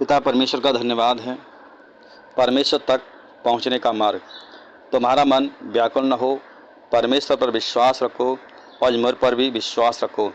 पिता परमेश्वर का धन्यवाद है। परमेश्वर तक पहुंचने का मार्ग। तुम्हारा मन व्याकुल न हो, परमेश्वर पर विश्वास रखो और मुझ पर भी विश्वास रखो,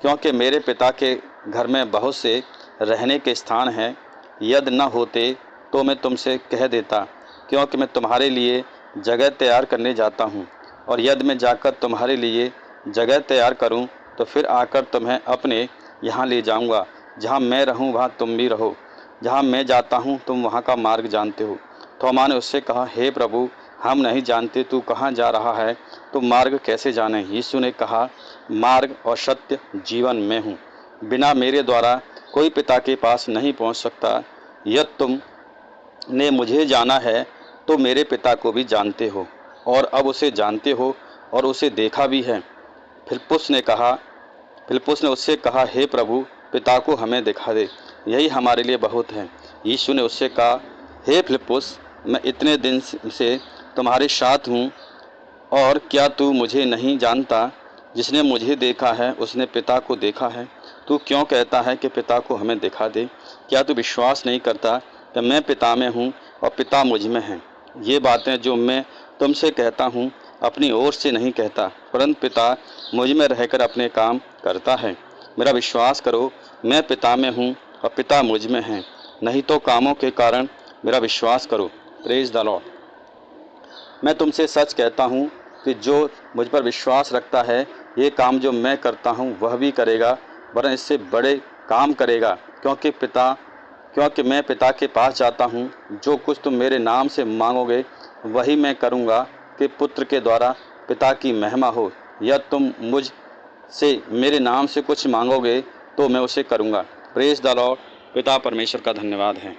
क्योंकि मेरे पिता के घर में बहुत से रहने के स्थान हैं। यदि न होते तो मैं तुमसे कह देता, क्योंकि मैं तुम्हारे लिए जगह तैयार करने जाता हूँ। और यदि मैं जाकर तुम्हारे लिए जगह तैयार करूँ तो फिर आकर तुम्हें अपने यहाँ ले जाऊँगा। जहाँ मैं रहूँ वहाँ तुम भी रहो। जहाँ मैं जाता हूँ तुम वहाँ का मार्ग जानते हो। थोमा ने उससे कहा, हे प्रभु, हम नहीं जानते तू कहाँ जा रहा है, तो मार्ग कैसे जाने। यीशु ने कहा, मार्ग और सत्य जीवन में हूँ। बिना मेरे द्वारा कोई पिता के पास नहीं पहुँच सकता। यदि तुम ने मुझे जाना है तो मेरे पिता को भी जानते हो और अब उसे जानते हो और उसे देखा भी है। फिलिप्पुस ने उससे कहा, हे प्रभु, पिता को हमें दिखा दे, यही हमारे लिए बहुत है। यीशु ने उससे कहा, हे फिलिप्पुस, मैं इतने दिन से तुम्हारे साथ हूँ और क्या तू मुझे नहीं जानता? जिसने मुझे देखा है उसने पिता को देखा है। तू क्यों कहता है कि पिता को हमें दिखा दे? क्या तू विश्वास नहीं करता कि मैं पिता में हूँ और पिता मुझ में है? ये बातें जो मैं तुमसे कहता हूँ अपनी ओर से नहीं कहता, परंतु पिता मुझ में रहकर अपने काम करता है। मेरा विश्वास करो, मैं पिता में हूँ और पिता मुझ में है, नहीं तो कामों के कारण मेरा विश्वास करो। Praise the Lord. मैं तुमसे सच कहता हूँ कि जो मुझ पर विश्वास रखता है, ये काम जो मैं करता हूँ वह भी करेगा, वरन इससे बड़े काम करेगा, क्योंकि मैं पिता के पास जाता हूँ। जो कुछ तुम मेरे नाम से मांगोगे वही मैं करूँगा, कि पुत्र के द्वारा पिता की महिमा हो। या तुम मुझ से मेरे नाम से कुछ मांगोगे तो मैं उसे करूँगा। Praise the Lord. पिता परमेश्वर का धन्यवाद है।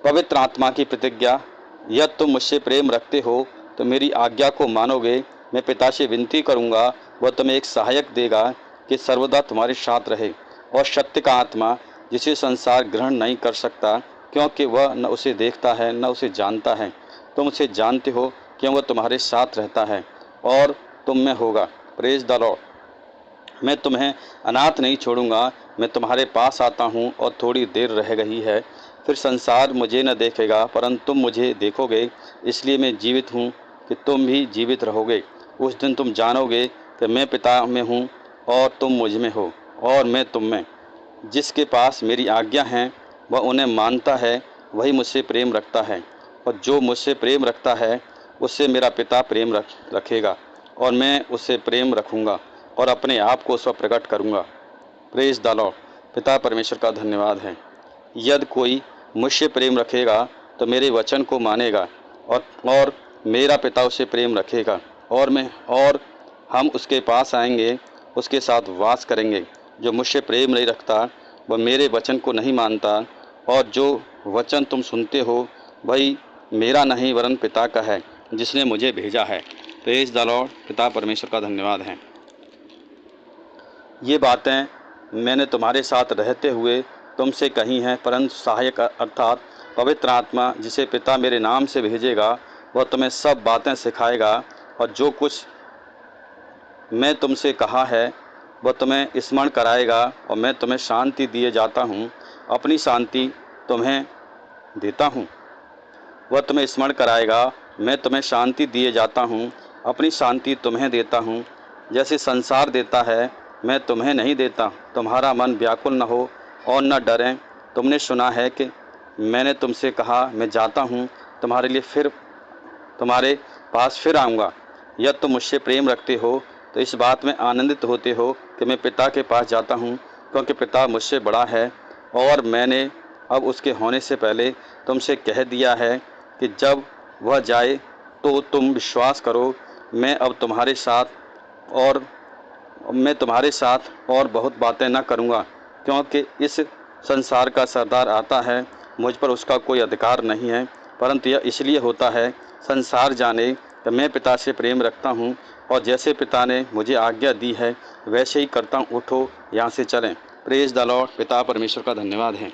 पवित्र आत्मा की प्रतिज्ञा। यदि तुम मुझसे प्रेम रखते हो तो मेरी आज्ञा को मानोगे। मैं पिता से विनती करूँगा, वह तुम्हें एक सहायक देगा कि सर्वदा तुम्हारे साथ रहे, और सत्य का आत्मा, जिसे संसार ग्रहण नहीं कर सकता, क्योंकि वह न उसे देखता है न उसे जानता है। तुम उसे जानते हो क्यों वह तुम्हारे साथ रहता है और तुम में होगा। Praise the Lord. मैं तुम्हें अनाथ नहीं छोड़ूंगा, मैं तुम्हारे पास आता हूँ। और थोड़ी देर रह गई है, फिर संसार मुझे न देखेगा, परंतु तुम मुझे देखोगे, इसलिए मैं जीवित हूँ कि तुम भी जीवित रहोगे। उस दिन तुम जानोगे कि मैं पिता में हूँ और तुम मुझ में हो और मैं तुम में। जिसके पास मेरी आज्ञा है वह उन्हें मानता है, वही मुझसे प्रेम रखता है, और जो मुझसे प्रेम रखता है उससे मेरा पिता प्रेम रखेगा, और मैं उससे प्रेम रखूँगा और अपने आप को उस पर प्रकट करूँगा। Praise the Lord. पिता परमेश्वर का धन्यवाद है। यदि कोई मुझसे प्रेम रखेगा तो मेरे वचन को मानेगा, और मेरा पिता उसे प्रेम रखेगा, और हम उसके पास आएंगे, उसके साथ वास करेंगे। जो मुझसे प्रेम नहीं रखता वह मेरे वचन को नहीं मानता, और जो वचन तुम सुनते हो वही मेरा नहीं वरन पिता का है, जिसने मुझे भेजा है। Praise the Lord. पिता परमेश्वर का धन्यवाद है। ये बातें मैंने तुम्हारे साथ रहते हुए तुमसे कही हैं, परंतु सहायक अर्थात पवित्र आत्मा, जिसे पिता मेरे नाम से भेजेगा, वह तुम्हें सब बातें सिखाएगा, और जो कुछ मैं तुमसे कहा है वह तुम्हें स्मरण कराएगा। और मैं तुम्हें शांति दिए जाता हूँ, अपनी शांति तुम्हें देता हूँ। वह तुम्हें स्मरण कराएगा, मैं तुम्हें शांति दिए जाता हूँ, अपनी शांति तुम्हें देता हूँ। जैसे संसार देता है मैं तुम्हें नहीं देता। तुम्हारा मन व्याकुल न हो और न डरें। तुमने सुना है कि मैंने तुमसे कहा, मैं जाता हूँ तुम्हारे पास फिर आऊँगा। यदि तुम मुझसे प्रेम रखते हो तो इस बात में आनंदित होते हो कि मैं पिता के पास जाता हूँ, क्योंकि पिता मुझसे बड़ा है, और मैंने अब उसके होने से पहले तुमसे कह दिया है कि जब वह जाए तो तुम विश्वास करो। मैं तुम्हारे साथ और बहुत बातें न करूँगा, क्योंकि इस संसार का सरदार आता है, मुझ पर उसका कोई अधिकार नहीं है, परंतु यह इसलिए होता है संसार जाने कि मैं पिता से प्रेम रखता हूँ, और जैसे पिता ने मुझे आज्ञा दी है वैसे ही करता हूँ। उठो, यहाँ से चलें। Praise the Lord. पिता परमेश्वर का धन्यवाद है।